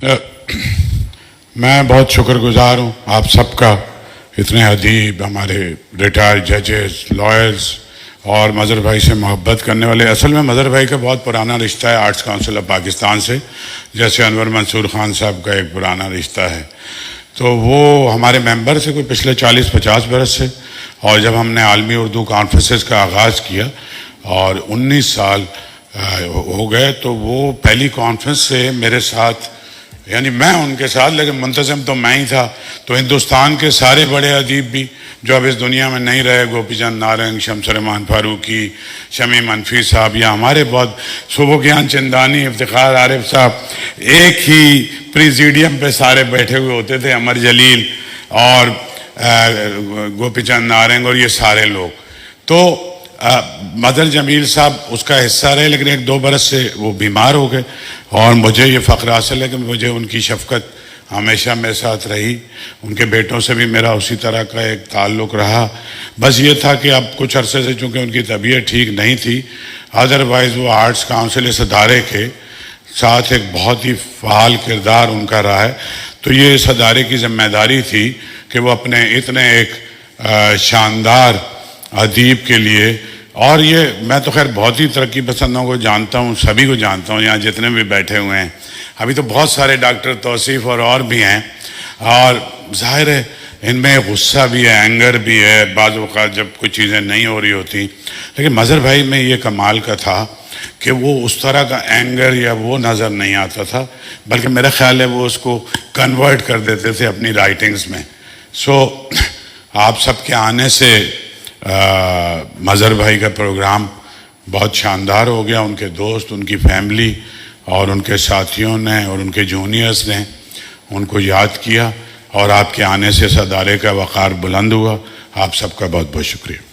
میں بہت شکر گزار ہوں آپ سب کا، اتنے ادیب، ہمارے ریٹائرڈ ججز، لائرز اور مظہر بھائی سے محبت کرنے والے۔ اصل میں مظہر بھائی کا بہت پرانا رشتہ ہے آرٹس کونسل آف پاکستان سے، جیسے انور منصور خان صاحب کا ایک پرانا رشتہ ہے۔ تو وہ ہمارے ممبر سے کوئی پچھلے 40-50 برس سے، اور جب ہم نے عالمی اردو کانفرنسز کا آغاز کیا اور 19 سال ہو گئے، تو وہ پہلی کانفرنس سے میرے ساتھ، یعنی میں ان کے ساتھ، لیکن منتظم تو میں ہی تھا۔ تو ہندوستان کے سارے بڑے ادیب بھی جو اب اس دنیا میں نہیں رہے، گوپی چند نارنگ، شمس رحمان فاروقی، شمی منفی صاحب، یا ہمارے بہت سبوگیان چندانی، افتخار عارف صاحب، ایک ہی پریزیڈیم پہ سارے بیٹھے ہوئے ہوتے تھے، عمر جلیل اور گوپی چند نارنگ اور یہ سارے لوگ۔ تو مظہر جمیل صاحب اس کا حصہ رہے، لیکن 1-2 برس سے وہ بیمار ہو گئے، اور مجھے یہ فخر حاصل ہے کہ مجھے ان کی شفقت ہمیشہ میرے ساتھ رہی۔ ان کے بیٹوں سے بھی میرا اسی طرح کا ایک تعلق رہا۔ بس یہ تھا کہ اب کچھ عرصے سے چونکہ ان کی طبیعت ٹھیک نہیں تھی، ادروائز وہ آرٹس کونسل اس ادارے کے ساتھ ایک بہت ہی فعال کردار ان کا رہا ہے۔ تو یہ اس ادارے کی ذمہ داری تھی کہ وہ اپنے اتنے ایک شاندار ادیب کے لیے، اور یہ میں تو خیر بہت ہی ترقی پسندوں کو جانتا ہوں، سبھی کو جانتا ہوں، یہاں جتنے بھی بیٹھے ہوئے ہیں، ابھی تو بہت سارے ڈاکٹر توصیف اور بھی ہیں، اور ظاہر ہے ان میں غصہ بھی ہے، اینگر بھی ہے، بعض اوقات جب کچھ چیزیں نہیں ہو رہی ہوتی، لیکن مظہر بھائی میں یہ کمال کا تھا کہ وہ اس طرح کا اینگر یا وہ نظر نہیں آتا تھا، بلکہ میرا خیال ہے وہ اس کو کنورٹ کر دیتے تھے اپنی رائٹنگز میں۔ آپ سب کے آنے سے مظہر بھائی کا پروگرام بہت شاندار ہو گیا۔ ان کے دوست، ان کی فیملی اور ان کے ساتھیوں نے اور ان کے جونیئرز نے ان کو یاد کیا، اور آپ کے آنے سے اس ادارے کا وقار بلند ہوا۔ آپ سب کا بہت بہت شکریہ۔